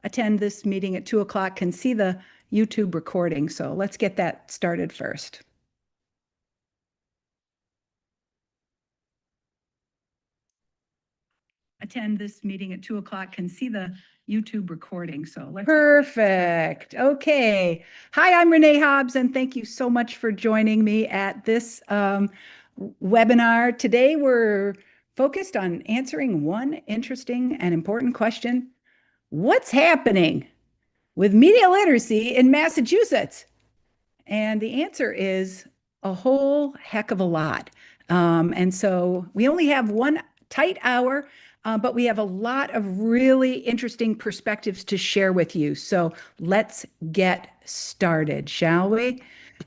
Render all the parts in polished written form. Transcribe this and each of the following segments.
attend this meeting at 2 o'clock can see the YouTube recording. So let's get that started first. Attend this meeting at 2 o'clock can see the YouTube recording. So let's. Perfect. Okay. Hi, I'm Renee Hobbs, and thank you so much for joining me at this webinar. Today, we're focused on answering one interesting and important question. What's happening with media literacy in Massachusetts? And the answer is a whole heck of a lot. And so we only have one tight hour, but we have a lot of really interesting perspectives to share with you. So let's get started, shall we?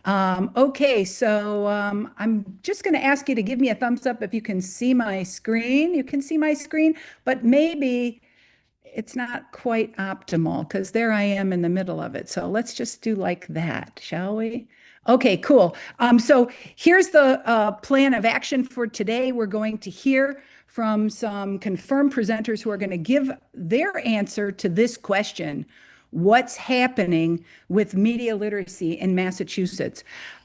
Okay, so I'm just going to ask you to give me a thumbs up if you can see my screen. You can see my screen, but maybe it's not quite optimal because there I am in the middle of it. So let's just do like that, shall we? Okay, cool. So here's the plan of action for today. We're going to hear from some confirmed presenters who are going to give their answer to this question: what's happening with media literacy in Massachusetts?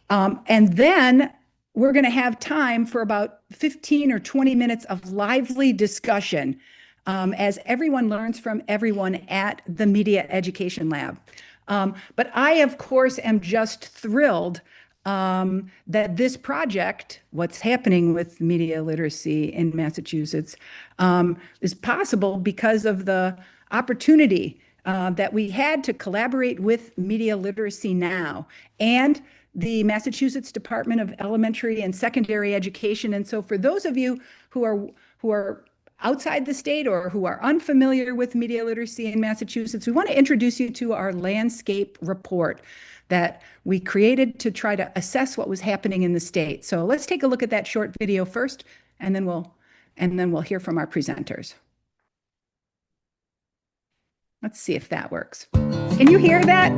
And then we're going to have time for about 15 or 20 minutes of lively discussion as everyone learns from everyone at the Media Education Lab. But I, of course, am just thrilled that this project, what's happening with media literacy in Massachusetts, is possible because of the opportunity that we had to collaborate with Media Literacy Now and the Massachusetts Department of Elementary and Secondary Education. And so for those of you who are outside the state or who are unfamiliar with media literacy in Massachusetts, we want to introduce you to our landscape report that we created to try to assess what was happening in the state. So let's take a look at that short video first, and then we'll hear from our presenters. Let's see if that works. Can you hear that?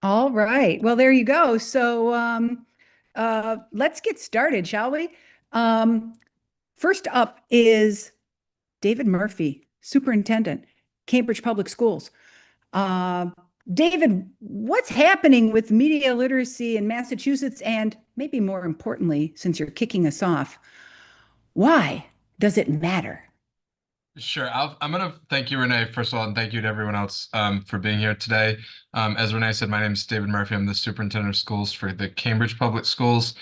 All right. Well, there you go. So let's get started, shall we? First up is David Murphy, Superintendent, Cambridge Public Schools. David, what's happening with media literacy in Massachusetts? And maybe more importantly, since you're kicking us off, why does it matter? Sure. I'm going to thank you, Renee, first of all, and thank you to everyone else for being here today. As Renee said, my name is David Murphy. I'm the Superintendent of Schools for the Cambridge Public Schools.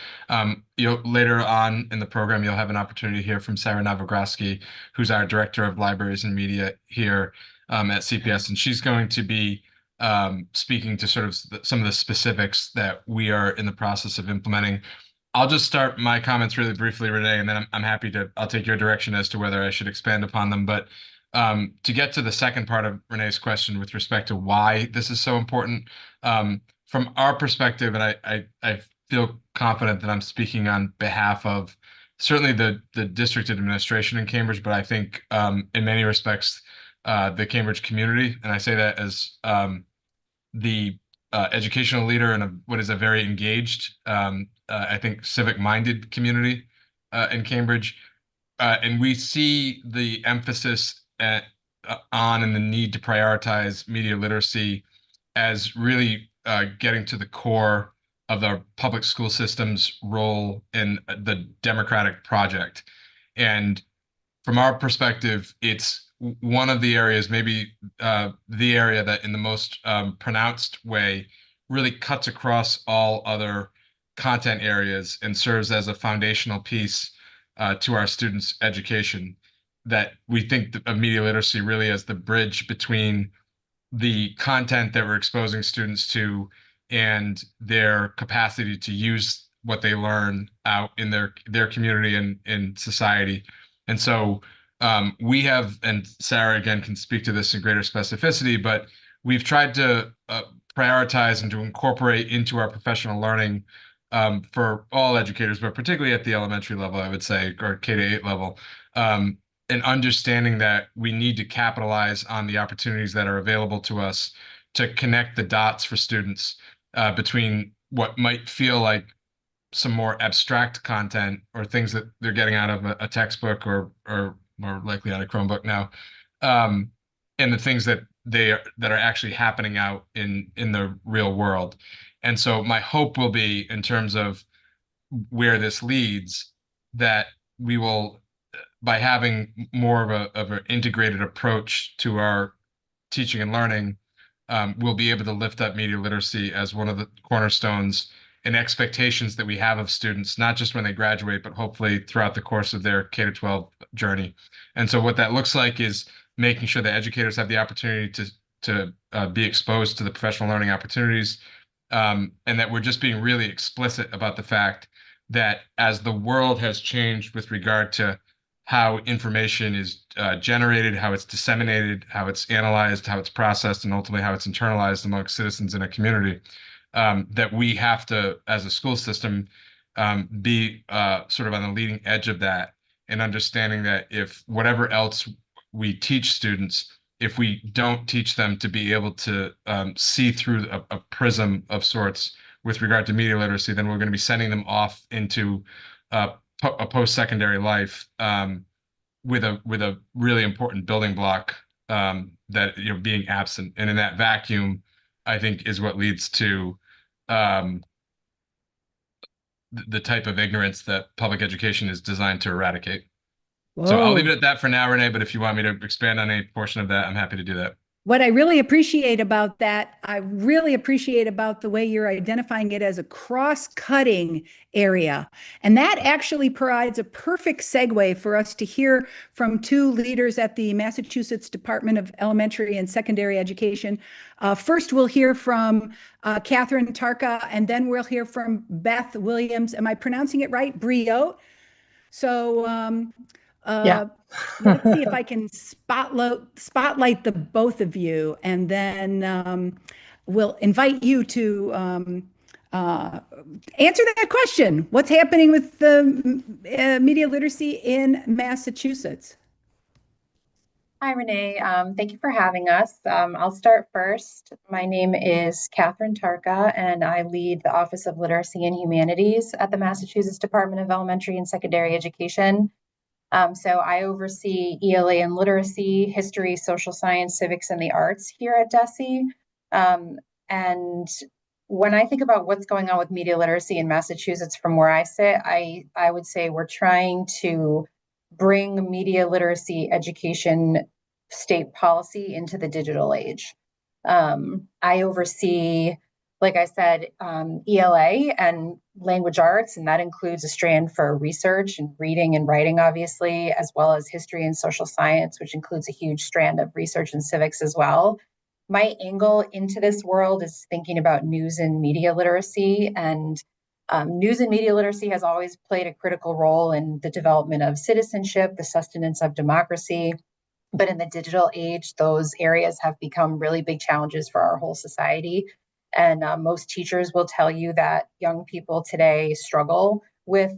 Later on in the program, you'll have an opportunity to hear from Sarah Novogrodsky, who's our Director of Libraries and Media here at CPS, and she's going to be speaking to sort of some of the specifics that we are in the process of implementing. I'll just start my comments really briefly, Renee, and then I'll take your direction as to whether I should expand upon them. But To get to the second part of Renee's question with respect to why this is so important, from our perspective, and I feel confident that I'm speaking on behalf of certainly the district administration in Cambridge, but I think in many respects the Cambridge community, and I say that as the educational leader in what is a very engaged, I think, civic-minded community in Cambridge. And we see the emphasis on and the need to prioritize media literacy as really getting to the core of the public school system's role in the democratic project. And from our perspective, it's one of the areas, maybe the area that in the most pronounced way really cuts across all other content areas and serves as a foundational piece to our students' education. That we think of media literacy really as the bridge between the content that we're exposing students to and their capacity to use what they learn out in their community and in society. And so we have, and Sarah again can speak to this in greater specificity, but we've tried to prioritize and to incorporate into our professional learning for all educators, but particularly at the elementary level, I would say, or K-8 level, and understanding that we need to capitalize on the opportunities that are available to us to connect the dots for students between what might feel like some more abstract content or things that they're getting out of a textbook or more likely out of Chromebook now, and the things that that are actually happening out in the real world. And so my hope will be, in terms of where this leads, that we will, by having more of an integrated approach to our teaching and learning, we'll be able to lift up media literacy as one of the cornerstones and expectations that we have of students, not just when they graduate, but hopefully throughout the course of their K-12 journey. And so what that looks like is making sure that educators have the opportunity to be exposed to the professional learning opportunities, and that we're just being really explicit about the fact that as the world has changed with regard to how information is generated, how it's disseminated, how it's analyzed, how it's processed, and ultimately how it's internalized amongst citizens in a community, that we have to, as a school system, be sort of on the leading edge of that, and understanding that if whatever else we teach students, if we don't teach them to be able to see through a prism of sorts with regard to media literacy, then we're going to be sending them off into a post-secondary life with a really important building block that being absent, and in that vacuum, I think is what leads to the type of ignorance that public education is designed to eradicate. So I'll leave it Whoa. at that for now, Renee, but if you want me to expand on any portion of that, I'm happy to do that. What I really appreciate about that, I really appreciate about the way you're identifying it as a cross-cutting area. And that actually provides a perfect segue for us to hear from two leaders at the Massachusetts Department of Elementary and Secondary Education. First, we'll hear from Catherine Tarka, and then we'll hear from Beth Williams. Am I pronouncing it right? Briot? So Yeah. let's see if I can spotlight the both of you, and then we'll invite you to answer that question. What's happening with the media literacy in Massachusetts? Hi, Renee. Thank you for having us. I'll start first. My name is Catherine Tarka, and I lead the Office of Literacy and Humanities at the Massachusetts Department of Elementary and Secondary Education. So I oversee ELA and literacy, history, social science, civics, and the arts here at DESE. And when I think about what's going on with media literacy in Massachusetts from where I sit, I would say we're trying to bring media literacy education state policy into the digital age. I oversee, like I said, ELA and language arts, and that includes a strand for research and reading and writing, obviously, as well as history and social science, which includes a huge strand of research and civics as well. My angle into this world is thinking about news and media literacy, and news and media literacy has always played a critical role in the development of citizenship, the sustenance of democracy. But in the digital age, those areas have become really big challenges for our whole society. And most teachers will tell you that young people today struggle with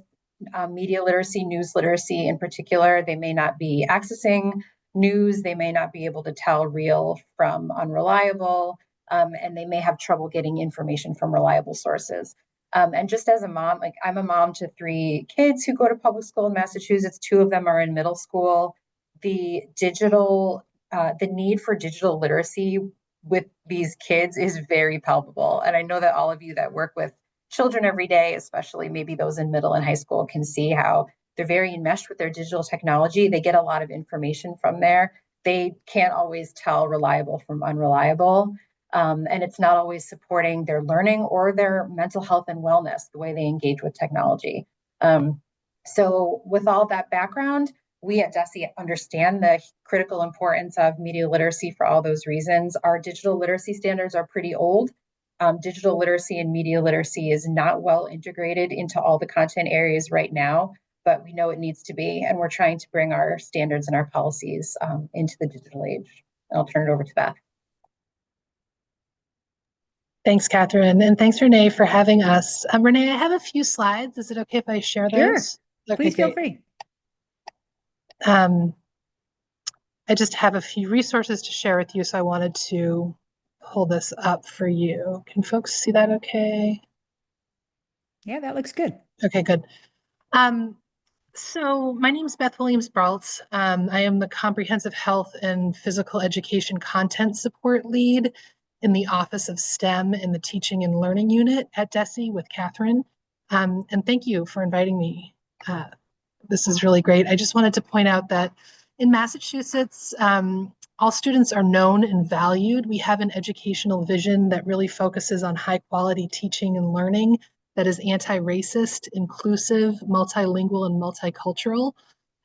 media literacy, news literacy in particular. They may not be accessing news, they may not be able to tell real from unreliable, and they may have trouble getting information from reliable sources. And just as a mom, like I'm a mom to 3 kids who go to public school in Massachusetts. 2 of them are in middle school. The need for digital literacy with these kids is very palpable. And I know that all of you that work with children every day, especially maybe those in middle and high school, can see how they're very enmeshed with their digital technology. They get a lot of information from there. They can't always tell reliable from unreliable. And it's not always supporting their learning or their mental health and wellness, the way they engage with technology. So with all that background, we at DESE understand the critical importance of media literacy for all those reasons. Our digital literacy standards are pretty old. Digital literacy and media literacy is not well integrated into all the content areas right now, but we know it needs to be, and we're trying to bring our standards and our policies into the digital age. I'll turn it over to Beth. Thanks, Catherine, and thanks, Renee, for having us. Renee, I have a few slides. Is it okay if I share those? Sure. Okay, Please feel great. free. I just have a few resources to share with you, so I wanted to pull this up for you. Can folks see that okay? Yeah, that looks good. Okay, good. So my name is Beth Williams-Braultz. I am the Comprehensive Health and Physical Education Content Support Lead in the Office of STEM in the Teaching and Learning Unit at DESE with Catherine. And thank you for inviting me. This is really great. I just wanted to point out that in Massachusetts, all students are known and valued. We have an educational vision that really focuses on high quality teaching and learning that is anti-racist, inclusive, multilingual, and multicultural.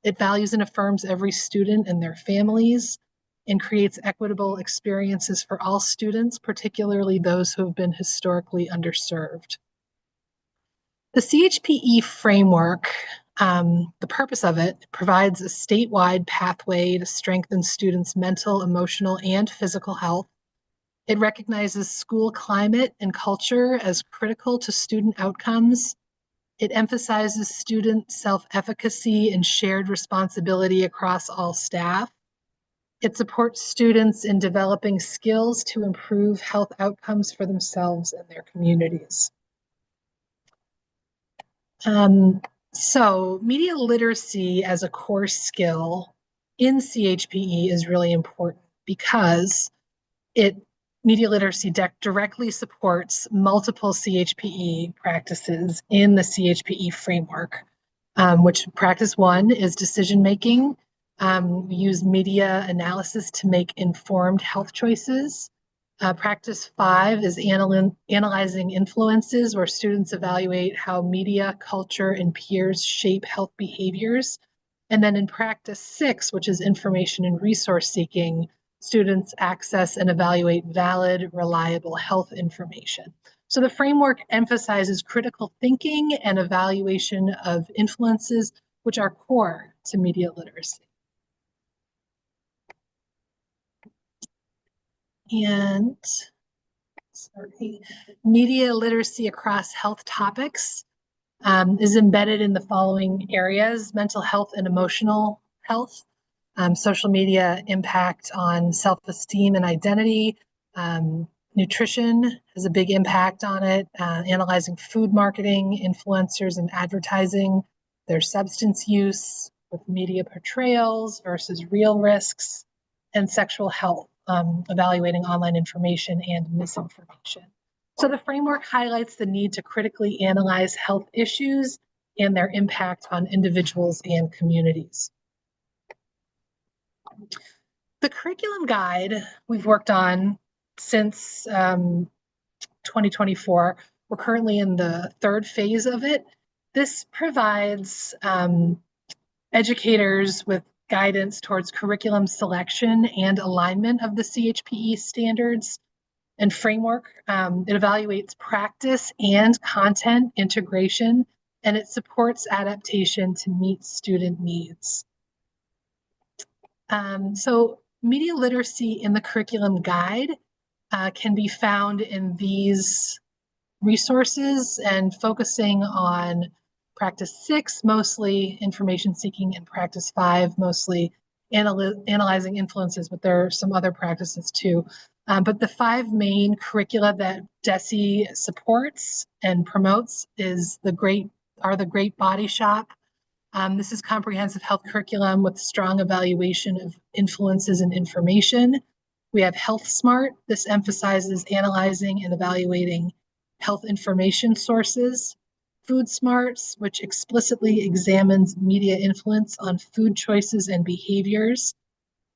It values and affirms every student and their families and creates equitable experiences for all students, particularly those who have been historically underserved. The CHPE framework, the purpose of it, provides a statewide pathway to strengthen students' mental, emotional, and physical health. It recognizes school climate and culture as critical to student outcomes. It emphasizes student self-efficacy and shared responsibility across all staff. It supports students in developing skills to improve health outcomes for themselves and their communities. So media literacy as a core skill in CHPE is really important because media literacy directly supports multiple CHPE practices in the CHPE framework, which practice 1 is decision making. We use media analysis to make informed health choices. Practice 5 is analyzing influences, where students evaluate how media, culture, and peers shape health behaviors. And then in practice 6, which is information and resource seeking, students access and evaluate valid, reliable health information. So the framework emphasizes critical thinking and evaluation of influences, which are core to media literacy. And media literacy across health topics is embedded in the following areas: mental health and emotional health, social media impact on self-esteem and identity, nutrition has a big impact on it, analyzing food marketing, influencers and advertising, their substance use with media portrayals versus real risks, and sexual health, evaluating online information and misinformation. So the framework highlights the need to critically analyze health issues and their impact on individuals and communities. The curriculum guide we've worked on since 2024. We're currently in the 3rd phase of it. This provides educators with guidance towards curriculum selection and alignment of the CHPE standards and framework. It evaluates practice and content integration, and it supports adaptation to meet student needs. So media literacy in the curriculum guide can be found in these resources, and focusing on practice 6, mostly information seeking, and practice 5, mostly analyzing influences, but there are some other practices too. But the 5 main curricula that DESE supports and promotes are the Great Body Shop. This is comprehensive health curriculum with strong evaluation of influences and information. We have Health Smart. This emphasizes analyzing and evaluating health information sources. Food Smarts, which explicitly examines media influence on food choices and behaviors.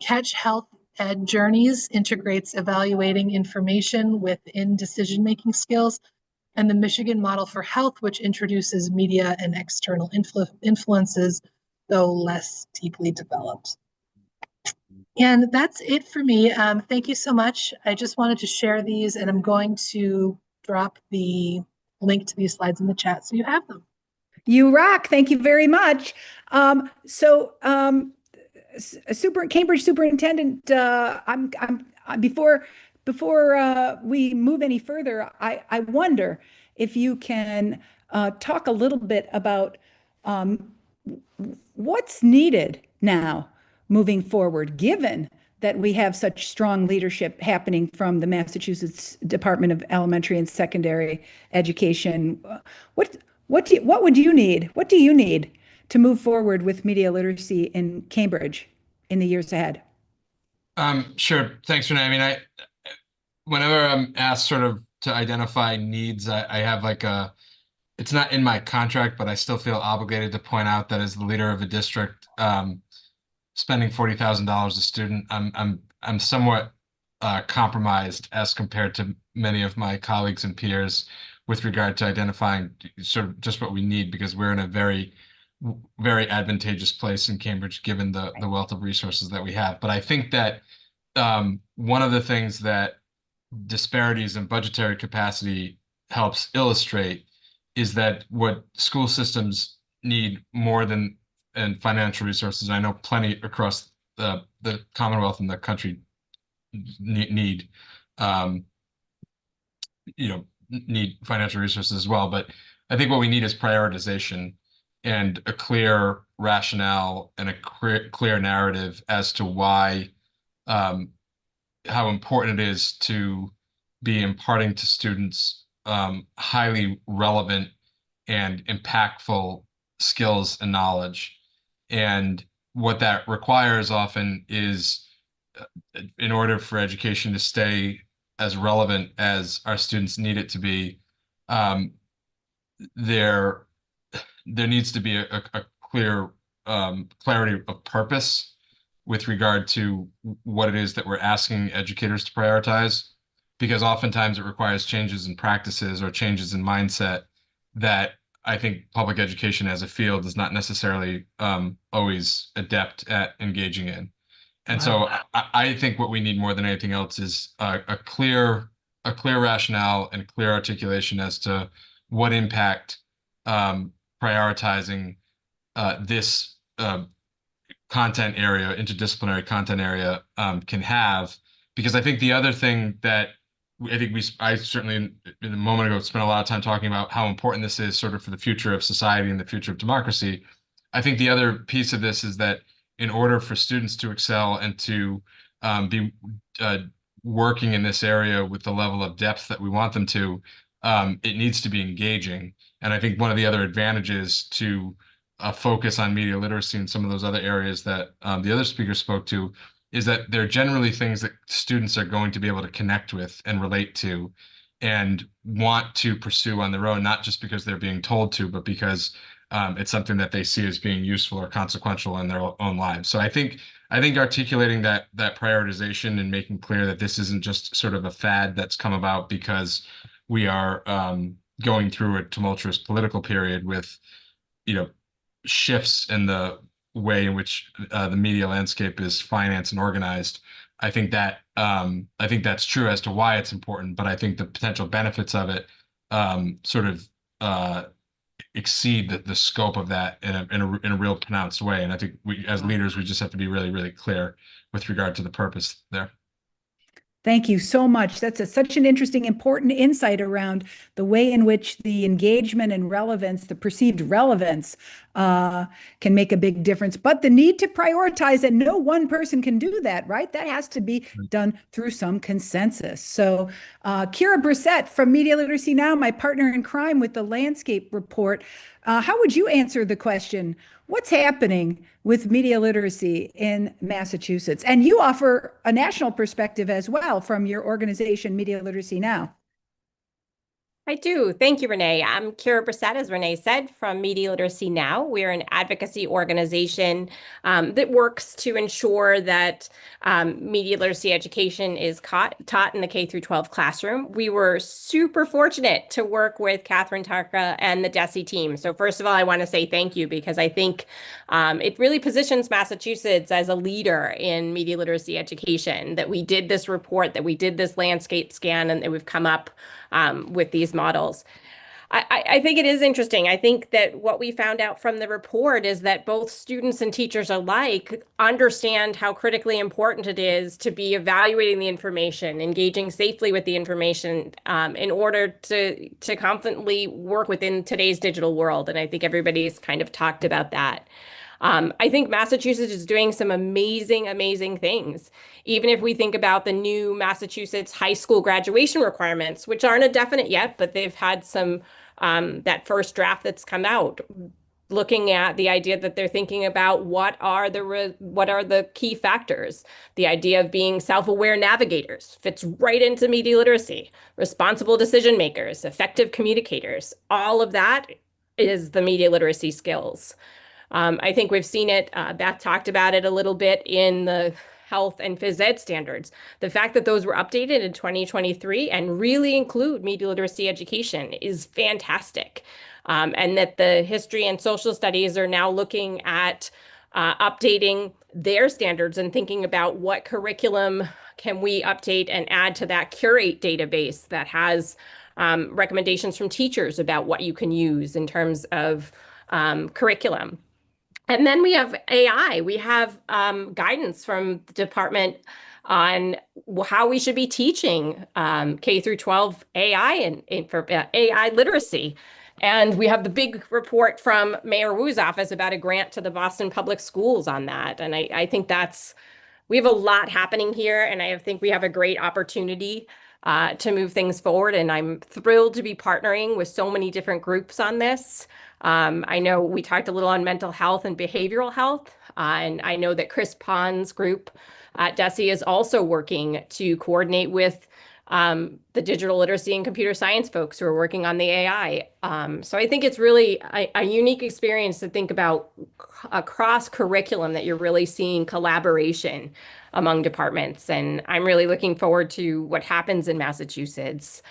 Catch Health Ed Journeys integrates evaluating information within decision-making skills. And the Michigan Model for Health, which introduces media and external influences, though less deeply developed. And that's it for me. Thank you so much. I just wanted to share these, and I'm going to drop the link to these slides in the chat so you have them. You rock. Thank you very much. Cambridge Superintendent, before we move any further, I wonder if you can talk a little bit about what's needed now moving forward, given that we have such strong leadership happening from the Massachusetts Department of Elementary and Secondary Education. What would you need? What do you need to move forward with media literacy in Cambridge in the years ahead? Sure. Thanks, Renee. Whenever I'm asked sort of to identify needs, I have like it's not in my contract, but I still feel obligated to point out that as the leader of a district, spending $40,000 a student, I'm somewhat compromised as compared to many of my colleagues and peers with regard to identifying sort of just what we need, because we're in a very, very advantageous place in Cambridge, given the wealth of resources that we have. But I think that one of the things that disparities in budgetary capacity helps illustrate is that what school systems need more than financial resources, I know plenty across the Commonwealth and the country need financial resources as well. But I think what we need is prioritization and a clear rationale and a clear narrative as to why, how important it is to be imparting to students highly relevant and impactful skills and knowledge. And what that requires often is, in order for education to stay as relevant as our students need it to be, there needs to be a clear clarity of purpose with regard to what it is that we're asking educators to prioritize, because oftentimes it requires changes in practices or changes in mindset that I think public education as a field is not necessarily always adept at engaging in. And so I think what we need more than anything else is a clear rationale and clear articulation as to what impact prioritizing this content area, interdisciplinary content area, can have. Because I think the other thing that I certainly a moment ago spent a lot of time talking about how important this is sort of for the future of society and the future of democracy. I think the other piece of this is that in order for students to excel and to be working in this area with the level of depth that we want them to, it needs to be engaging. And I think one of the other advantages to focus on media literacy and some of those other areas that the other speakers spoke to is that they're generally things that students are going to be able to connect with and relate to and want to pursue on their own, not just because they're being told to, but because it's something that they see as being useful or consequential in their own lives. So I think articulating that prioritization and making clear that this isn't just sort of a fad that's come about because we are going through a tumultuous political period with, shifts in the way in which the media landscape is financed and organized. I think that's true as to why it's important, but I think the potential benefits of it sort of exceed the scope of that in a real pronounced way. And I think we, as leaders, we just have to be really, really clear with regard to the purpose there. Thank you so much. That's such an interesting, important insight around the way in which the engagement and relevance, the perceived relevance, can make a big difference. But the need to prioritize, and no one person can do that, right? That has to be done through some consensus. So, Kira Brissett from Media Literacy Now, my partner in crime with the Landscape Report, how would you answer the question? What's happening with media literacy in Massachusetts? And you offer a national perspective as well from your organization, Media Literacy Now. I do. Thank you, Renee. I'm Kira Brissett, as Renee said, from Media Literacy Now. We're an advocacy organization that works to ensure that media literacy education is taught in the K through 12 classroom. We were super fortunate to work with Catherine Tarka and the DESE team. So first of all, I want to say thank you, because I think it really positions Massachusetts as a leader in media literacy education, that we did this report, that we did this landscape scan, and that we've come up with these models. I think it is interesting. I think that what we found out from the report is that both students and teachers alike understand how critically important it is to be evaluating the information, engaging safely with the information in order to confidently work within today's digital world. And I think everybody's kind of talked about that. I think Massachusetts is doing some amazing, amazing things. Even if we think about the new Massachusetts high school graduation requirements, which aren't a definite yet, but they've had some, that first draft that's come out, looking at the idea that they're thinking about what are the key factors. The idea of being self-aware navigators fits right into media literacy, responsible decision makers, effective communicators. All of that is the media literacy skills. I think we've seen it, Beth talked about it a little bit in the health and phys ed standards. The fact that those were updated in 2023 and really include media literacy education is fantastic. And that the history and social studies are now looking at updating their standards and thinking about what curriculum can we update and add to that curate database that has recommendations from teachers about what you can use in terms of curriculum. And then we have AI. We have guidance from the department on how we should be teaching K through 12 AI and for AI literacy. And we have the big report from Mayor Wu's office about a grant to the Boston Public Schools on that. And I think we have a lot happening here, and I think we have a great opportunity to move things forward. And I'm thrilled to be partnering with so many different groups on this. I know we talked a little on mental health and behavioral health, and I know that Chris Pond's group at DESE is also working to coordinate with the digital literacy and computer science folks who are working on the AI. So I think it's really a unique experience to think about across curriculum, that you're really seeing collaboration among departments. And I'm really looking forward to what happens in Massachusetts.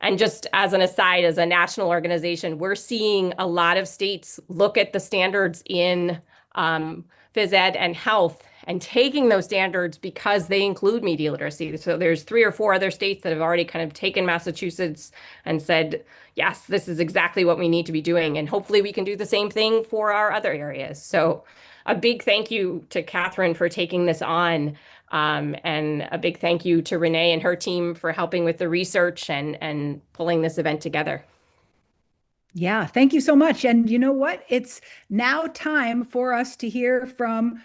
And just as an aside, as a national organization, we're seeing a lot of states look at the standards in phys ed and health and taking those standards because they include media literacy. So there's 3 or 4 other states that have already kind of taken Massachusetts and said, yes, this is exactly what we need to be doing. And hopefully we can do the same thing for our other areas. So a big thank you to Catherine for taking this on. And a big thank you to Renee and her team for helping with the research and pulling this event together. Yeah, thank you so much. And you know what? It's now time for us to hear from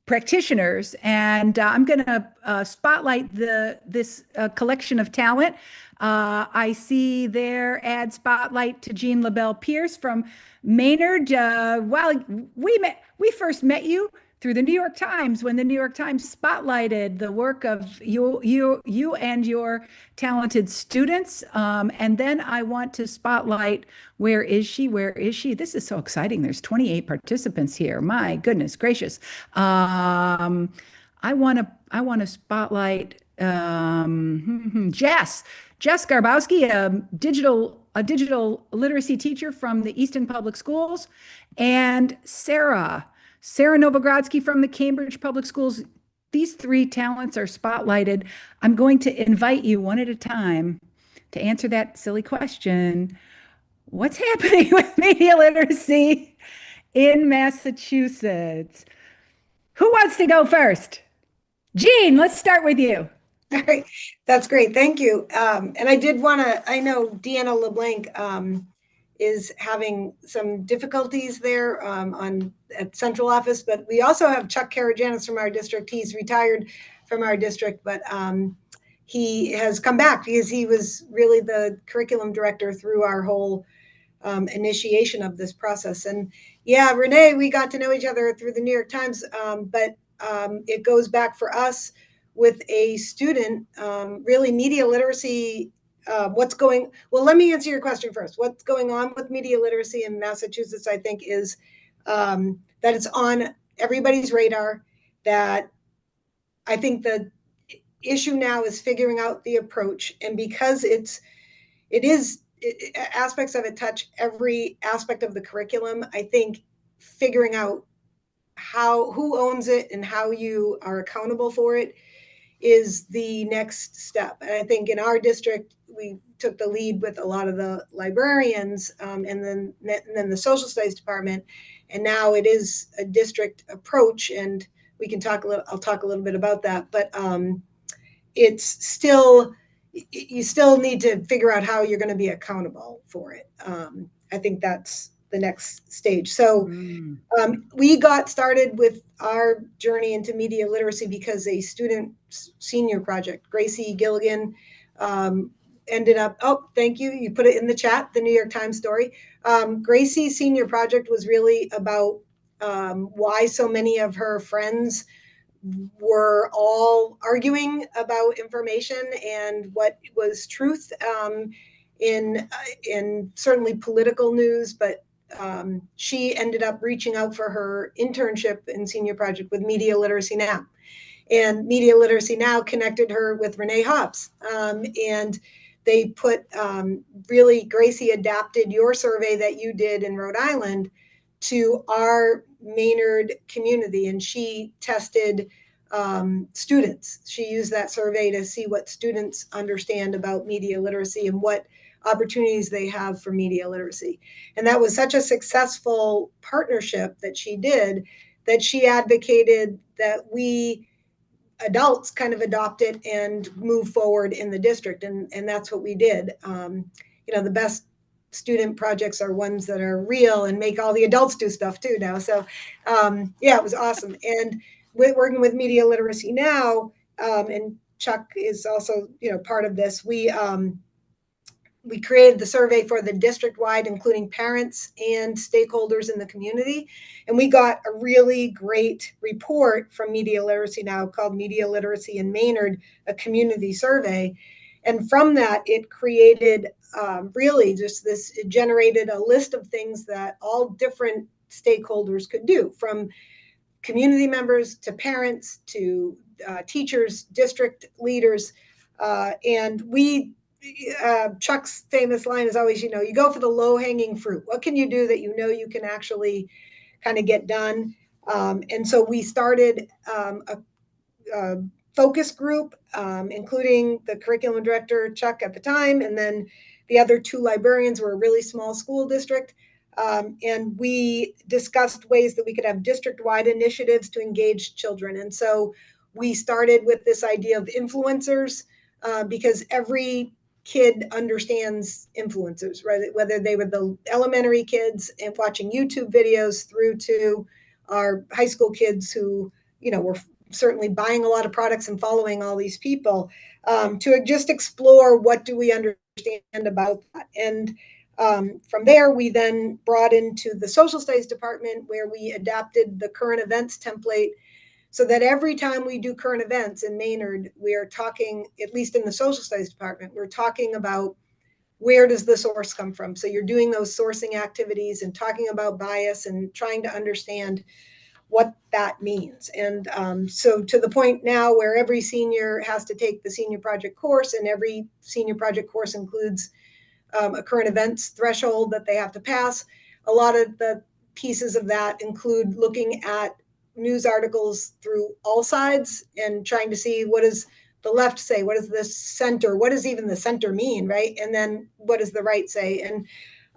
practitioners. And I'm going to spotlight this collection of talent. I see their ad spotlight to Jean LaBelle Pierce from Maynard. Well, we first met you through the New York Times, when the New York Times spotlighted the work of you and your talented students. And then I want to spotlight, where is she? Where is she? This is so exciting. There's 28 participants here. My goodness gracious. I want to spotlight Jess Garbowski, a digital literacy teacher from the Easton Public Schools, and Sarah Novogradsky from the Cambridge Public Schools. These 3 talents are spotlighted. I'm going to invite you one at a time to answer that silly question. what's happening with media literacy in Massachusetts? Who wants to go first? Jean, let's start with you. All right, that's great. Thank you. And I did want to, I know Deanna LeBlanc is having some difficulties there at central office, but we also have Chuck Karajanis from our district. He's retired from our district, but he has come back because he was really the curriculum director through our whole initiation of this process. And yeah, Renee, we got to know each other through the New York Times, but it goes back for us with a student, really media literacy. Well, let me answer your question first. What's going on with media literacy in Massachusetts, I think, is that it's on everybody's radar, that I think the issue now is figuring out the approach. And because aspects of it touch every aspect of the curriculum, I think figuring out who owns it and how you are accountable for it is the next step. And I think in our district, we took the lead with a lot of the librarians and then the social studies department. And now it is a district approach, and we can I'll talk a little bit about that, but it's still, you still need to figure out how you're going to be accountable for it. I think that's the next stage. So we got started with our journey into media literacy because a student senior project, Gracie Gilligan, ended up, oh, thank you. You put it in the chat, the New York Times story. Gracie's senior project was really about why so many of her friends were all arguing about information and what was truth in certainly political news, but she ended up reaching out for her internship in senior project with Media Literacy Now. And Media Literacy Now connected her with Renee Hobbs. And they put, really, Gracie adapted your survey that you did in Rhode Island to our Maynard community, and she tested students. She used that survey to see what students understand about media literacy and what opportunities they have for media literacy. And that was such a successful partnership that she did, that she advocated that we adults kind of adopt it and move forward in the district. And that's what we did. The best student projects are ones that are real and make all the adults do stuff too now. So it was awesome. And working with Media Literacy Now, and Chuck is also part of this, we created the survey for the district-wide, including parents and stakeholders in the community. And we got a really great report from Media Literacy Now called Media Literacy in Maynard, a community survey. And from that, it created it generated a list of things that all different stakeholders could do, from community members to parents to teachers, district leaders. And Chuck's famous line is always, you go for the low-hanging fruit. What can you do that you can actually kind of get done? And so we started a focus group, including the curriculum director, Chuck, at the time, and then the other two librarians. Were a really small school district. And we discussed ways that we could have district-wide initiatives to engage children. And so we started with this idea of influencers, because every kid understands influencers, right? Whether they were the elementary kids and watching YouTube videos through to our high school kids who, were certainly buying a lot of products and following all these people, to just explore what do we understand about that. And from there, we then brought into the social studies department, where we adapted the current events template, so that every time we do current events in Maynard, we are talking, at least in the social studies department, we're talking about where does the source come from. So you're doing those sourcing activities and talking about bias and trying to understand what that means. And so to the point now where every senior has to take the senior project course, and every senior project course includes a current events threshold that they have to pass. A lot of the pieces of that include looking at news articles through all sides and trying to see, what does the left say? What does the center, what does even the center mean, right? And then what does the right say? And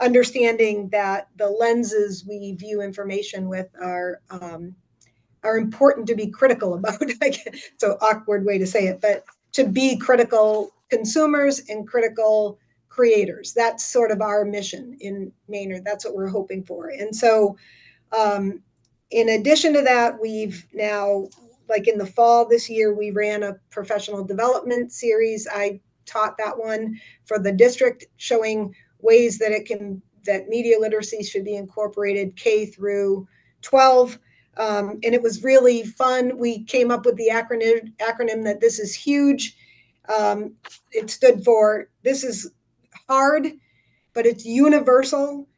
understanding that the lenses we view information with are important to be critical about. It's an awkward way to say it, but to be critical consumers and critical creators. That's sort of our mission in Maynard. That's what we're hoping for. And so in addition to that, we've now, like in the fall this year, we ran a professional development series. I taught that one for the district, showing ways that that media literacy should be incorporated K through 12. And it was really fun. We came up with the acronym that this is huge. It stood for, this is hard, but it's universal.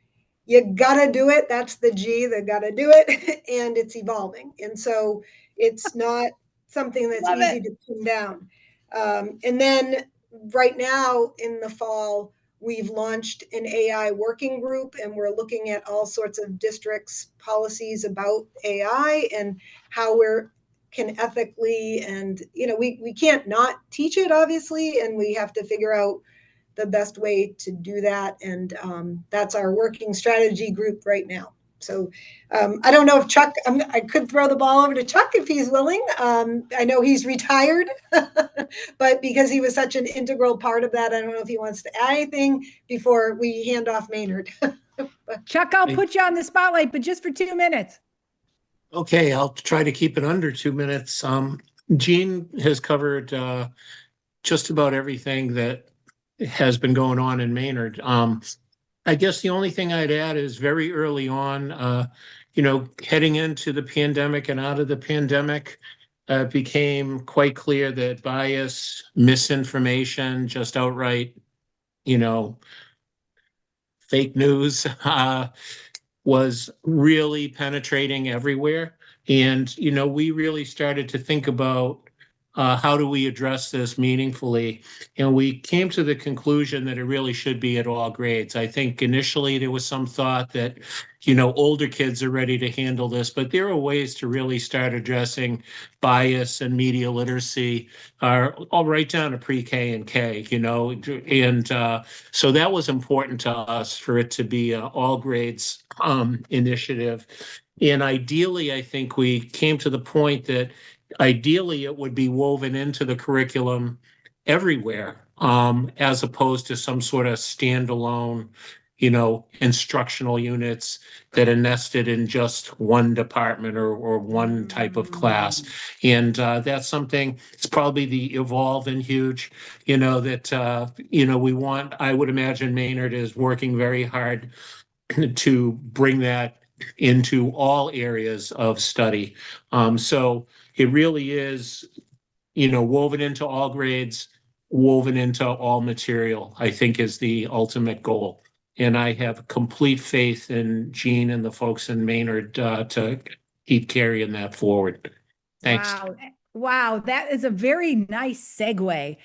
You gotta do it. That's the G, they gotta do it. And it's evolving. And so it's not something that's easy to pin down. And then right now in the fall, we've launched an AI working group, and we're looking at all sorts of districts' policies about AI and how can ethically, and we can't not teach it, obviously, and we have to figure out the best way to do that. And that's our working strategy group right now. So I don't know if Chuck, I could throw the ball over to Chuck if he's willing. I know he's retired, but because he was such an integral part of that, I don't know if he wants to add anything before we hand off Maynard. Chuck, I'll put you on the spotlight, but just for 2 minutes. Okay, I'll try to keep it under 2 minutes. Jean has covered just about everything that has been going on in Maynard. I guess the only thing I'd add is very early on, heading into the pandemic and out of the pandemic, became quite clear that bias, misinformation, just outright, fake news was really penetrating everywhere. And, we really started to think about how do we address this meaningfully? And we came to the conclusion that it really should be at all grades. I think initially there was some thought that, older kids are ready to handle this, but there are ways to really start addressing bias and media literacy, all right down to pre-K and K, and so that was important to us for it to be an all grades initiative. And ideally, I think we came to the point that ideally, it would be woven into the curriculum everywhere, as opposed to some sort of standalone, instructional units that are nested in just one department or one type of class. And that's something, it's probably the evolve and huge, that, we want. I would imagine Maynard is working very hard to bring that into all areas of study. So it really is, woven into all grades, woven into all material, I think is the ultimate goal. And I have complete faith in Jean and the folks in Maynard to keep carrying that forward. Thanks. Wow. That is a very nice segue.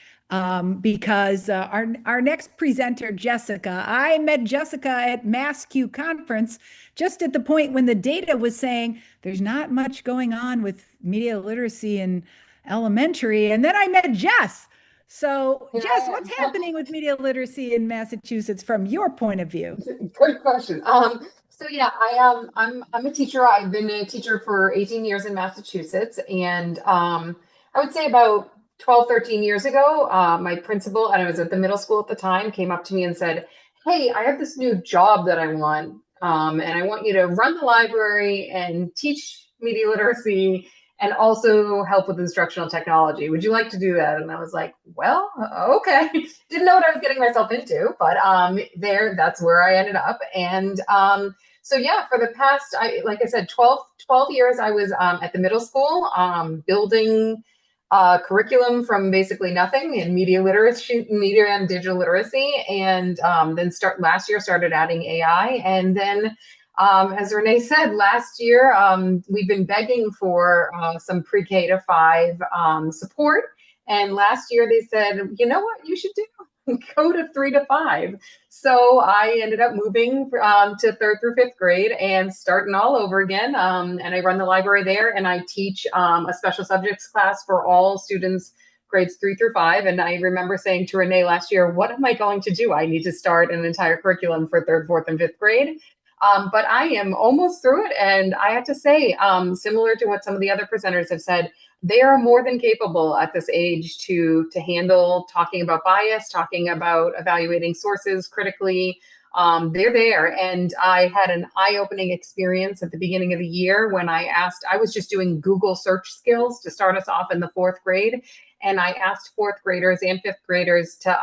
Because our next presenter, Jessica, I met Jessica at MassQ conference just at the point when the data was saying there's not much going on with media literacy in elementary. And then I met Jess. So Jess, what's happening with media literacy in Massachusetts from your point of view? Good question. So yeah, I'm a teacher. I've been a teacher for 18 years in Massachusetts, and I would say about 12, 13 years ago, my principal, and I was at the middle school at the time, came up to me and said, "Hey, I have this new job that I want, and I want you to run the library and teach media literacy and also help with instructional technology. Would you like to do that?" And I was like, well, okay. Didn't know what I was getting myself into, but that's where I ended up. And so yeah, for the past, like I said, 12 years, I was at the middle school building curriculum from basically nothing in media literacy, media and digital literacy, and then last year started adding AI, and then as Renee said, last year we've been begging for some pre-K to 5 support, and last year they said, you know what, you should do go to 3 to 5. So I ended up moving to 3rd through 5th grade and starting all over again. And I run the library there, and I teach a special subjects class for all students grades 3 through 5. And I remember saying to Renee last year, what am I going to do? I need to start an entire curriculum for 3rd, 4th, and 5th grade. But I am almost through it. And I have to say, similar to what some of the other presenters have said, they are more than capable at this age to handle talking about bias, talking about evaluating sources critically. They're there. And I had an eye-opening experience at the beginning of the year when I was just doing Google search skills to start us off in the 4th grade. And I asked 4th graders and 5th graders to,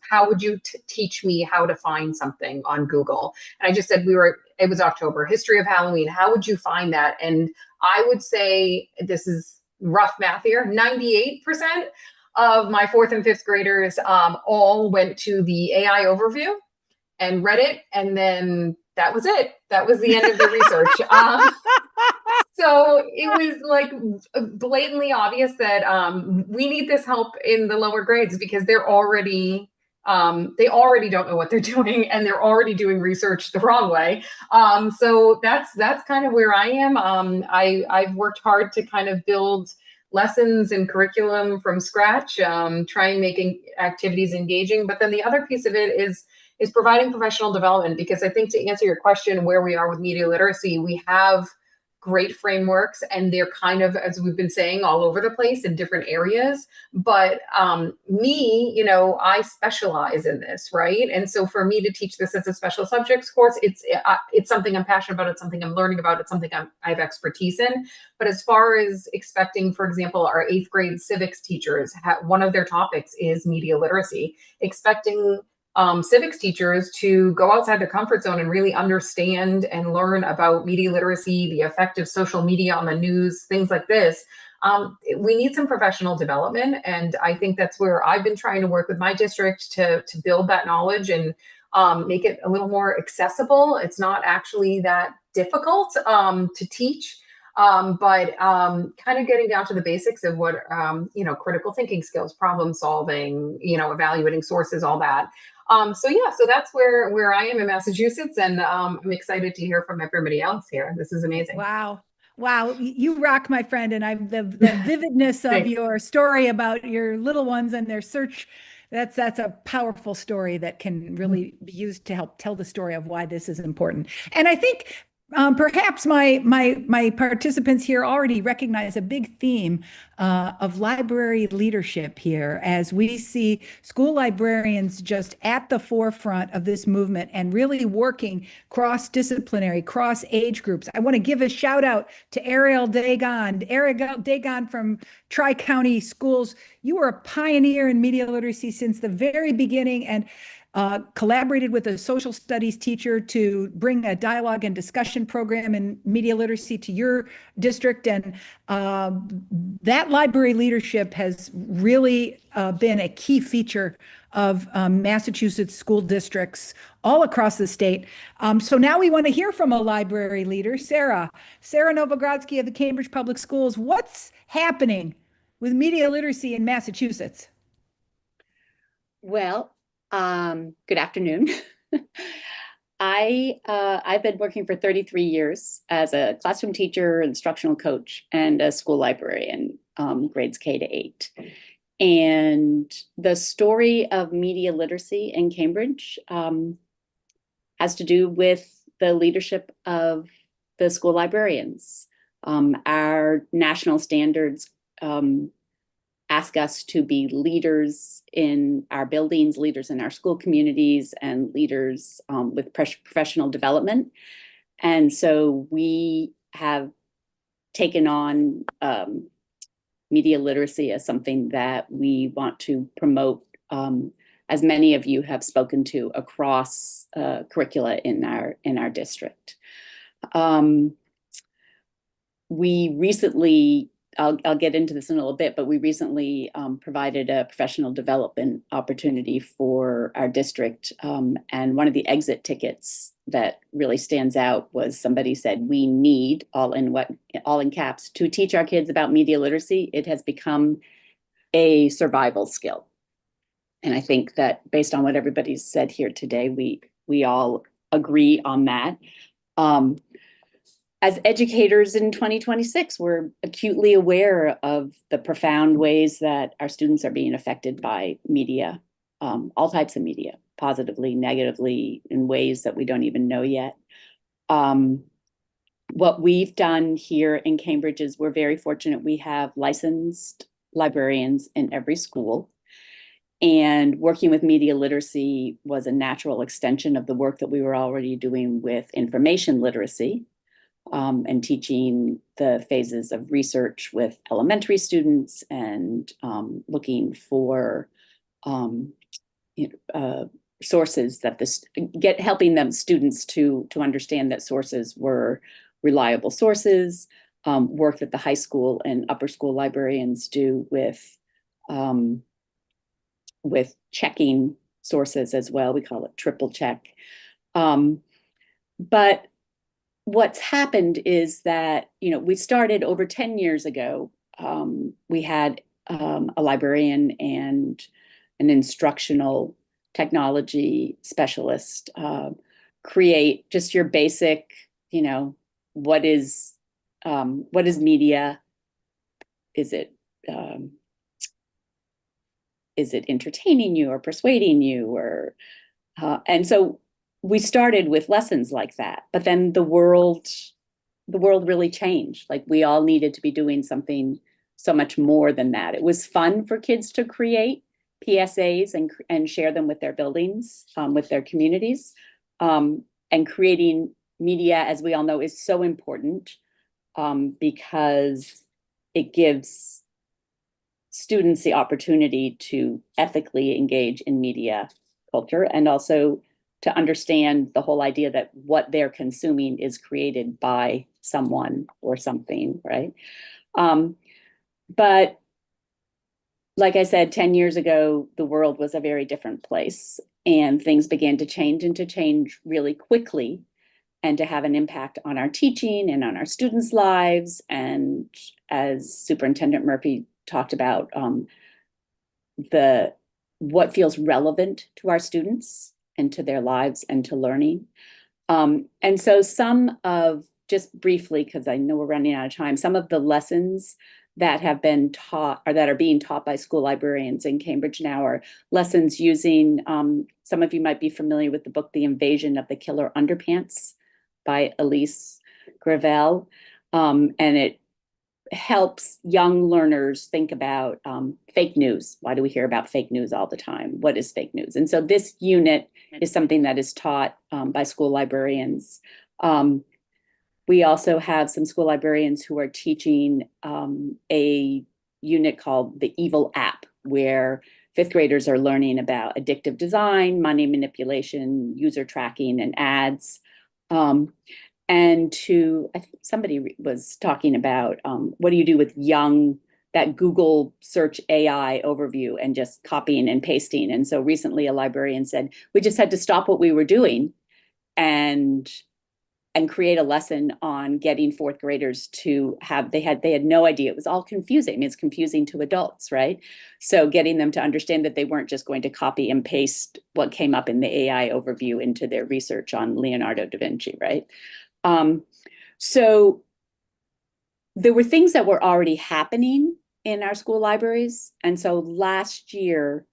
how would you teach me how to find something on Google? And I just said, it was October, history of Halloween. How would you find that? And I would say, this is rough math here, 98% of my 4th and 5th graders all went to the AI overview and read it. And then that was it. That was the end of the research. So it was like blatantly obvious that we need this help in the lower grades because they already don't know what they're doing and they're already doing research the wrong way. So that's kind of where I am. I've worked hard to kind of build lessons and curriculum from scratch, try and making activities engaging. But then the other piece of it is providing professional development, because I think to answer your question, where we are with media literacy, we have great frameworks and they're kind of, as we've been saying, all over the place in different areas. But I specialize in this, right? And so for me to teach this as a special subjects course, it's something I'm passionate about. It's something I'm learning about. It's something I have expertise in. But as far as expecting, for example, our 8th grade civics teachers, one of their topics is media literacy, expecting civics teachers to go outside their comfort zone and really understand and learn about media literacy, the effect of social media on the news, things like this. We need some professional development. And I think that's where I've been trying to work with my district to build that knowledge and make it a little more accessible. It's not actually that difficult to teach. But kind of getting down to the basics of what, critical thinking skills, problem solving, evaluating sources, all that. So that's where I am in Massachusetts, and I'm excited to hear from everybody else here. This is amazing. Wow. You rock, my friend. And the vividness of your story about your little ones and their search, that's a powerful story that can really be used to help tell the story of why this is important. And I think perhaps my participants here already recognize a big theme of library leadership here, as we see school librarians just at the forefront of this movement and really working cross-disciplinary, cross-age groups. I want to give a shout out to Ariel Dagon from Tri-County Schools. You were a pioneer in media literacy since the very beginning, and collaborated with a social studies teacher to bring a dialogue and discussion program in media literacy to your district. And that library leadership has really been a key feature of Massachusetts school districts all across the state. So now we want to hear from a library leader, Sarah Novogradsky of the Cambridge Public Schools. What's happening with media literacy in Massachusetts? Well, good afternoon. I've been working for 33 years as a classroom teacher, instructional coach, and a school librarian, grades K to 8. And the story of media literacy in Cambridge has to do with the leadership of the school librarians. Our national standards ask us to be leaders in our buildings, leaders in our school communities, and leaders with professional development. And so we have taken on media literacy as something that we want to promote, as many of you have spoken to, across curricula in our district. We recently, I'll get into this in a little bit, but we recently provided a professional development opportunity for our district. And one of the exit tickets that really stands out was somebody said, we need, all in caps, to teach our kids about media literacy. It has become a survival skill. And I think that based on what everybody's said here today, we all agree on that. as educators in 2026, we're acutely aware of the profound ways that our students are being affected by media, all types of media, positively, negatively, in ways that we don't even know yet. What we've done here in Cambridge is we're very fortunate. We have licensed librarians in every school. And working with media literacy was a natural extension of the work that we were already doing with information literacy, and teaching the phases of research with elementary students, and looking for sources that helping them students to understand that sources were reliable sources. Work that the high school and upper school librarians do with checking sources as well. We call it triple check. But what's happened is that, we started over 10 years ago. We had a librarian and an instructional technology specialist create just your basic, what is media? Is it entertaining you or persuading you? And so we started with lessons like that, but then the world really changed. Like, we all needed to be doing something so much more than that. It was fun for kids to create PSAs and share them with their buildings, with their communities. And creating media, as we all know, is so important because it gives students the opportunity to ethically engage in media culture, and also to understand the whole idea that what they're consuming is created by someone or something, right? But like I said, 10 years ago, the world was a very different place, and things began to change, and to change really quickly, and to have an impact on our teaching and on our students' lives. And as Superintendent Murphy talked about, what feels relevant to our students and to their lives and to learning. And so just briefly, because I know we're running out of time, some of the lessons that have been taught, or that are being taught by school librarians in Cambridge now, are lessons using, some of you might be familiar with the book, The Invasion of the Killer Underpants by Elise Gravel. And it helps young learners think about fake news. Why do we hear about fake news all the time? What is fake news? And so this unit is something that is taught by school librarians. We also have some school librarians who are teaching a unit called the Evil App, where fifth graders are learning about addictive design, money manipulation, user tracking, and ads. And I think somebody was talking about what do you do with that Google search AI overview and just copying and pasting. And so recently a librarian said, we just had to stop what we were doing and create a lesson on getting fourth graders to they had no idea. It was all confusing. It's confusing to adults, right? So getting them to understand that they weren't just going to copy and paste what came up in the AI overview into their research on Leonardo da Vinci, right? So there were things that were already happening in our school libraries. And so last year,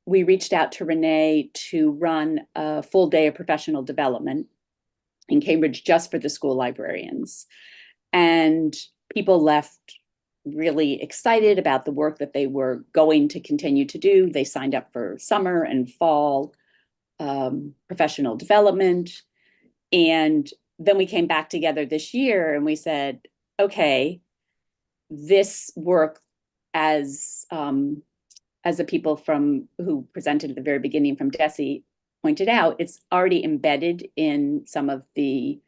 we reached out to Renee to run a full day of professional development in Cambridge just for the school librarians. And people left really excited about the work that they were going to continue to do. They signed up for summer and fall professional development. And then we came back together this year and we said, okay, this work, as the people who presented at the very beginning from DESE pointed out, it's already embedded in some of the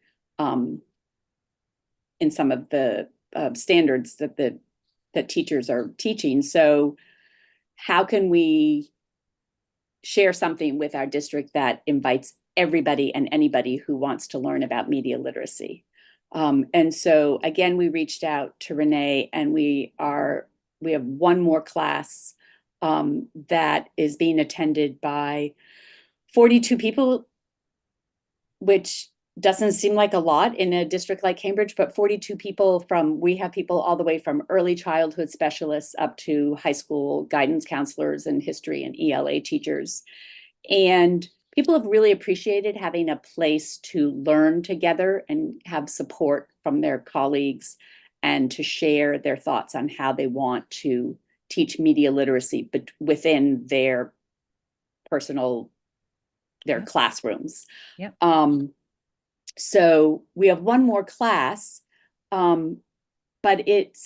standards that teachers are teaching. So how can we share something with our district that invites everybody and anybody who wants to learn about media literacy? And so again, we reached out to Renee, and we have one more class that is being attended by 42 people, which doesn't seem like a lot in a district like Cambridge, but 42 people we have people all the way from early childhood specialists up to high school guidance counselors and history and ELA teachers. And people have really appreciated having a place to learn together and have support from their colleagues and to share their thoughts on how they want to teach media literacy within their classrooms. Yep. So we have one more class, but it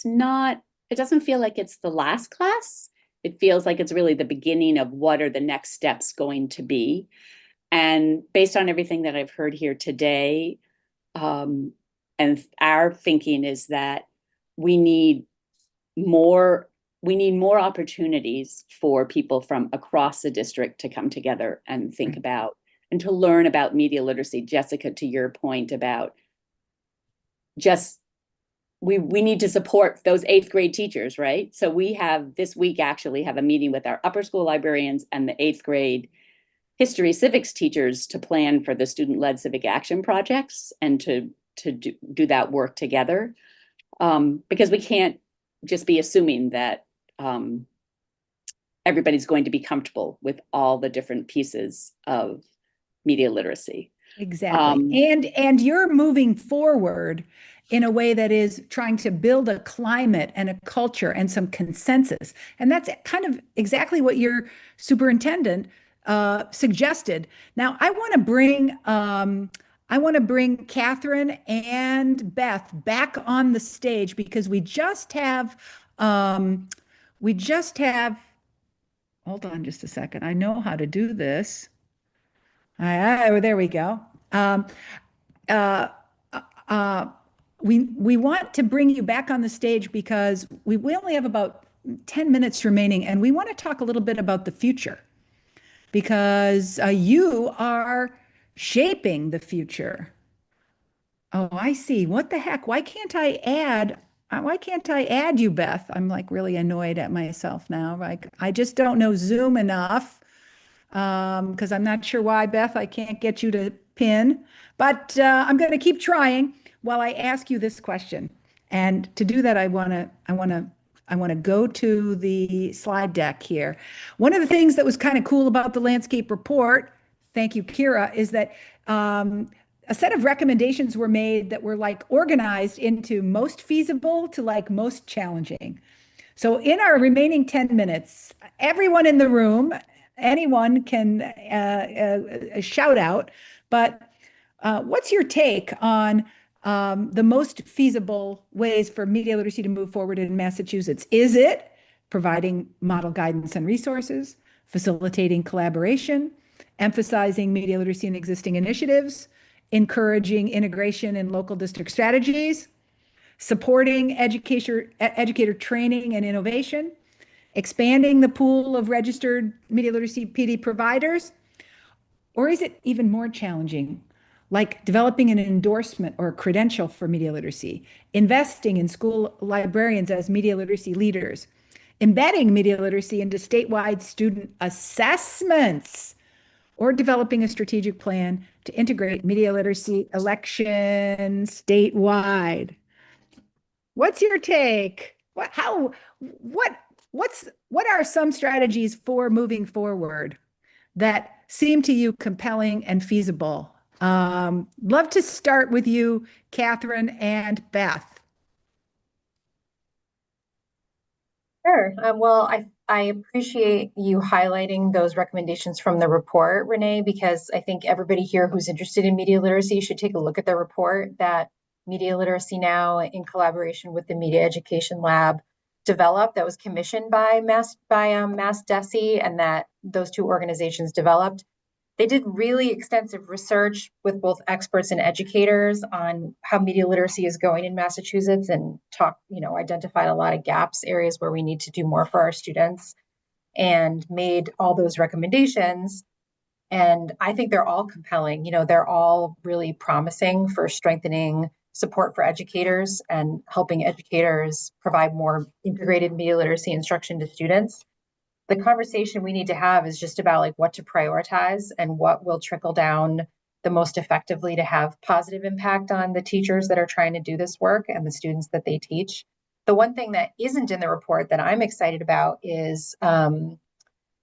doesn't feel like it's the last class. It feels like it's really the beginning of what are the next steps going to be. And based on everything that I've heard here today, and our thinking is that we need more opportunities for people from across the district to come together and think about and to learn about media literacy. Jessica, to your point about we need to support those 8th grade teachers, right? So we have this week actually have a meeting with our upper school librarians and the 8th grade history civics teachers to plan for the student-led civic action projects and to do that work together. Because we can't just be assuming that everybody's going to be comfortable with all the different pieces of media literacy. Exactly. And you're moving forward in a way that is trying to build a climate and a culture and some consensus. And that's kind of exactly what your superintendent suggested. Now, I want to bring Catherine and Beth back on the stage because we just have, hold on just a second. I know how to do this. There we go. We want to bring you back on the stage because we only have about 10 minutes remaining, and we want to talk a little bit about the future because you are shaping the future. Oh, I see. What the heck? Why can't I add you, Beth? I'm like really annoyed at myself now. Like I just don't know Zoom enough. Because I'm not sure why, Beth, I can't get you to pin, but I'm going to keep trying while I ask you this question. And to do that, I want to go to the slide deck here. One of the things that was kind of cool about the landscape report, thank you, Kira, is that a set of recommendations were made that were like organized into most feasible to like most challenging. So in our remaining 10 minutes, everyone in the room, anyone can shout out, but what's your take on the most feasible ways for media literacy to move forward in Massachusetts? Is it providing model guidance and resources, facilitating collaboration, emphasizing media literacy in existing initiatives, encouraging integration in local district strategies, supporting educator training and innovation, expanding the pool of registered media literacy PD providers? Or is it even more challenging, like developing an endorsement or a credential for media literacy, investing in school librarians as media literacy leaders, embedding media literacy into statewide student assessments, or developing a strategic plan to integrate media literacy elections statewide? What's your take? What are some strategies for moving forward that seem to you compelling and feasible? Love to start with you, Catherine and Beth. Sure. Well, I appreciate you highlighting those recommendations from the report, Renee, because I think everybody here who's interested in media literacy should take a look at the report that Media Literacy Now, in collaboration with the Media Education Lab, developed, that was commissioned by Mass DESE, and that those two organizations developed. They did really extensive research with both experts and educators on how media literacy is going in Massachusetts and identified a lot of gaps, areas where we need to do more for our students, and made all those recommendations. And I think they're all compelling. They're all really promising for strengthening support for educators and helping educators provide more integrated media literacy instruction to students. The conversation we need to have is just about like what to prioritize and what will trickle down the most effectively to have positive impact on the teachers that are trying to do this work and the students that they teach. The one thing that isn't in the report that I'm excited about is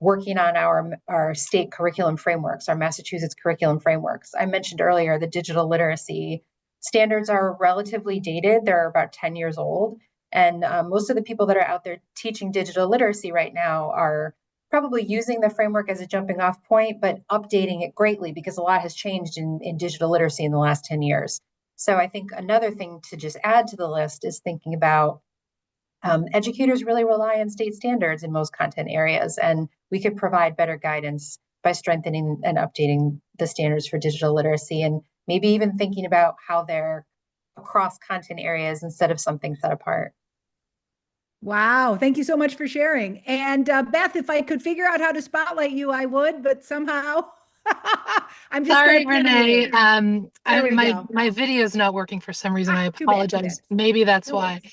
working on our state curriculum frameworks, our Massachusetts curriculum frameworks. I mentioned earlier the digital literacy standards are relatively dated. They're about 10 years old. And most of the people that are out there teaching digital literacy right now are probably using the framework as a jumping off point, but updating it greatly because a lot has changed in digital literacy in the last 10 years. So I think another thing to just add to the list is thinking about educators really rely on state standards in most content areas, and we could provide better guidance by strengthening and updating the standards for digital literacy, and maybe even thinking about how they're across content areas instead of something set apart. Wow, thank you so much for sharing. And Beth, if I could figure out how to spotlight you, I would, but somehow I'm just Sorry, gonna pin Renee. you. There we go. My video is not working for some reason. I Too bad, too apologize. bad. Maybe that's No why. worries.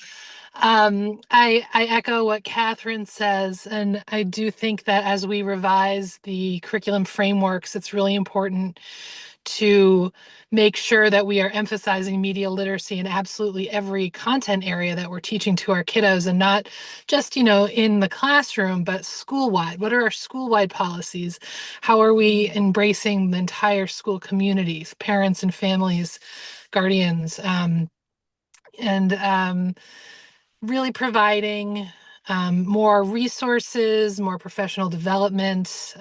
I echo what Catherine says, and I do think that as we revise the curriculum frameworks, it's really important to make sure that we are emphasizing media literacy in absolutely every content area that we're teaching to our kiddos, and not just, in the classroom, but school-wide. What are our school-wide policies? How are we embracing the entire school communities, parents and families, guardians, and really providing more resources, more professional development,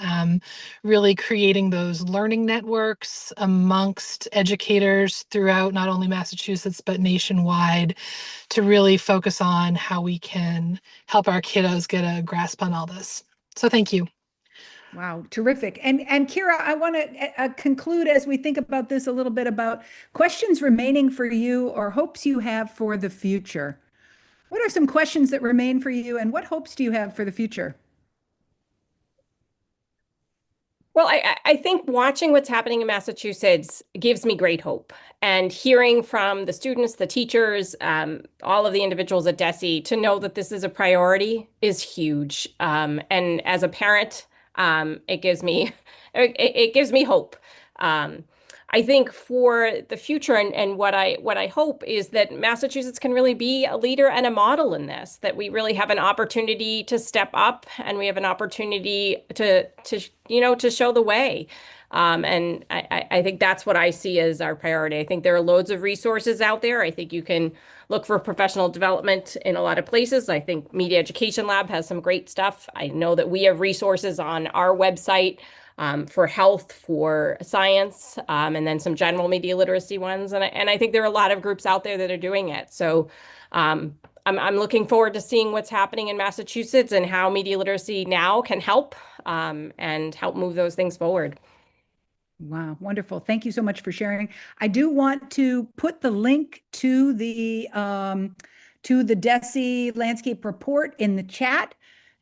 really creating those learning networks amongst educators throughout not only Massachusetts, but nationwide, to really focus on how we can help our kiddos get a grasp on all this. So thank you. Wow, terrific. And Kira, I want to conclude as we think about this a little bit about questions remaining for you or hopes you have for the future. What are some questions that remain for you, and what hopes do you have for the future? Well, I think watching what's happening in Massachusetts gives me great hope. And hearing from the students, the teachers, all of the individuals at DESE to know that this is a priority is huge. And as a parent, it gives me hope. I think for the future and what I hope is that Massachusetts can really be a leader and a model in this, that we really have an opportunity to step up and we have an opportunity to show the way. And I think that's what I see as our priority. I think there are loads of resources out there. I think you can look for professional development in a lot of places. I think Media Education Lab has some great stuff. I know that we have resources on our website for health, for science, and then some general media literacy ones. And I think there are a lot of groups out there that are doing it. So I'm looking forward to seeing what's happening in Massachusetts and how media literacy now can help and help move those things forward. Wow, wonderful. Thank you so much for sharing. I do want to put the link to the DESE landscape report in the chat.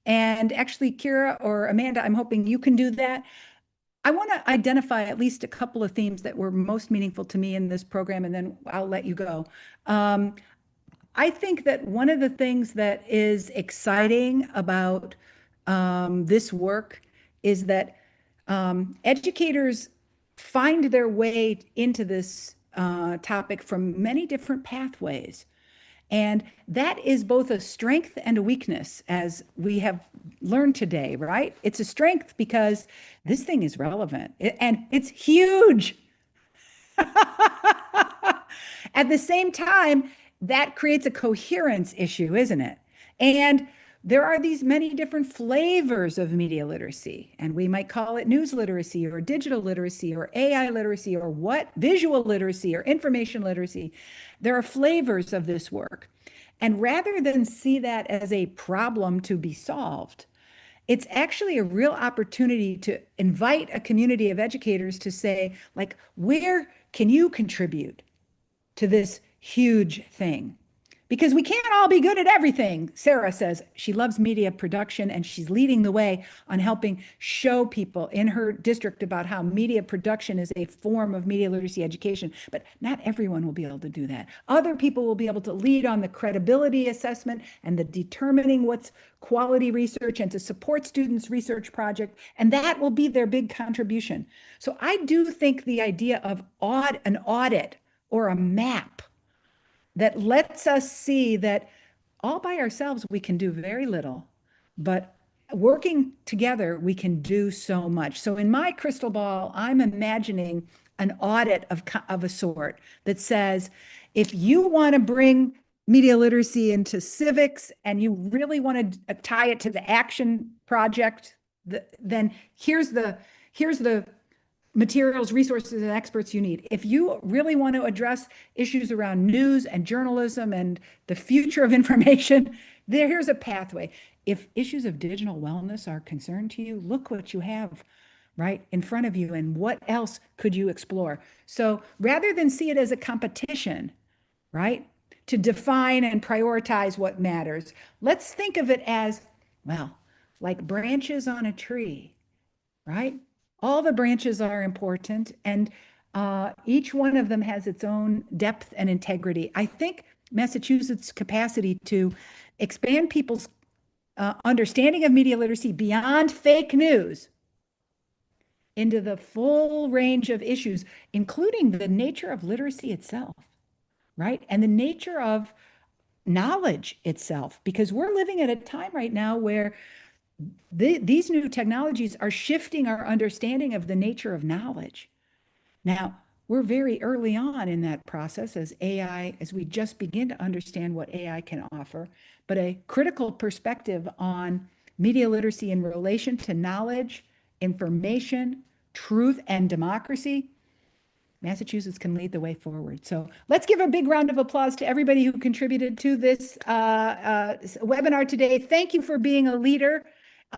And actually, Kira or Amanda, I'm hoping you can do that. I want to identify at least a couple of themes that were most meaningful to me in this program, and then I'll let you go. I think that one of the things that is exciting about this work is that educators find their way into this topic from many different pathways. And that is both a strength and a weakness, as we have learned today, right? It's a strength because this thing is relevant and it's huge. At the same time, that creates a coherence issue, isn't it? And there are these many different flavors of media literacy, and we might call it news literacy or digital literacy or AI literacy or what, visual literacy or information literacy. There are flavors of this work. And rather than see that as a problem to be solved, it's actually a real opportunity to invite a community of educators to say, like, where can you contribute to this huge thing? because we can't all be good at everything. Sarah says she loves media production and she's leading the way on helping show people in her district about how media production is a form of media literacy education. But not everyone will be able to do that. Other people will be able to lead on the credibility assessment and the determining what's quality research and to support students' research project. And that will be their big contribution. So I do think the idea of an audit or a map that lets us see that all by ourselves we can do very little, but working together we can do so much. So in my crystal ball, I'm imagining an audit of a sort that says, if you want to bring media literacy into civics and you really want to tie it to the action project, then here's the materials, resources, and experts you need. If you really want to address issues around news and journalism and the future of information, here's a pathway. If issues of digital wellness are concerned to you, look what you have right in front of you and what else could you explore. So rather than see it as a competition, right, to define and prioritize what matters, let's think of it as, well, like branches on a tree, right? All the branches are important, and each one of them has its own depth and integrity. I think Massachusetts' capacity to expand people's understanding of media literacy beyond fake news into the full range of issues, including the nature of literacy itself, right? And the nature of knowledge itself, because we're living at a time right now where these new technologies are shifting our understanding of the nature of knowledge. Now, we're very early on in that process as we just begin to understand what AI can offer, but a critical perspective on media literacy in relation to knowledge, information, truth, and democracy, Massachusetts can lead the way forward. So let's give a big round of applause to everybody who contributed to this webinar today. Thank you for being a leader.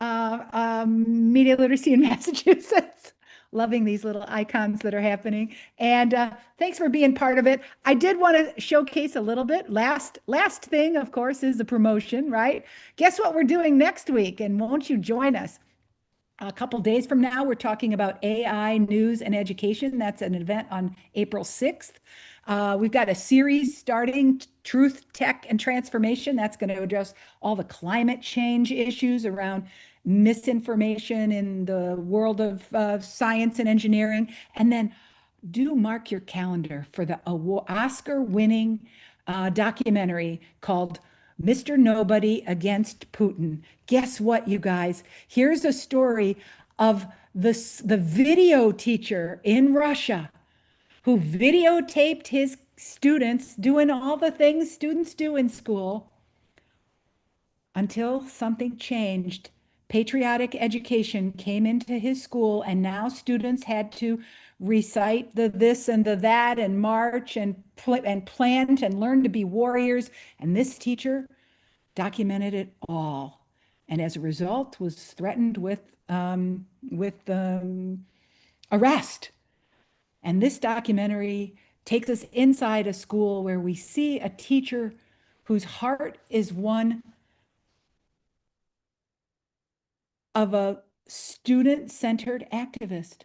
Media literacy in Massachusetts. Loving these little icons that are happening. And thanks for being part of it. I did want to showcase a little bit. Last thing, of course, is the promotion, right? Guess what we're doing next week? And won't you join us? A couple days from now, we're talking about AI, news, and education. That's an event on April 6th. We've got a series starting, Truth, Tech, and Transformation. That's going to address all the climate change issues around misinformation in the world of science and engineering. And then do mark your calendar for the Oscar-winning documentary called Mr. Nobody Against Putin. Guess what, you guys? Here's a story of the video teacher in Russia who videotaped his students doing all the things students do in school until something changed. Patriotic education came into his school, and now students had to recite the this and the that and march and plant and learn to be warriors. And this teacher documented it all, and as a result was threatened with arrest. And this documentary takes us inside a school where we see a teacher whose heart is one of a student-centered activist.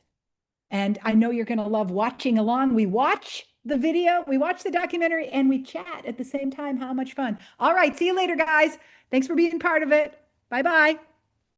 And I know you're going to love watching along. We watch the video, we watch the documentary, and we chat at the same time. How much fun. All right, see you later, guys. Thanks for being part of it. Bye-bye.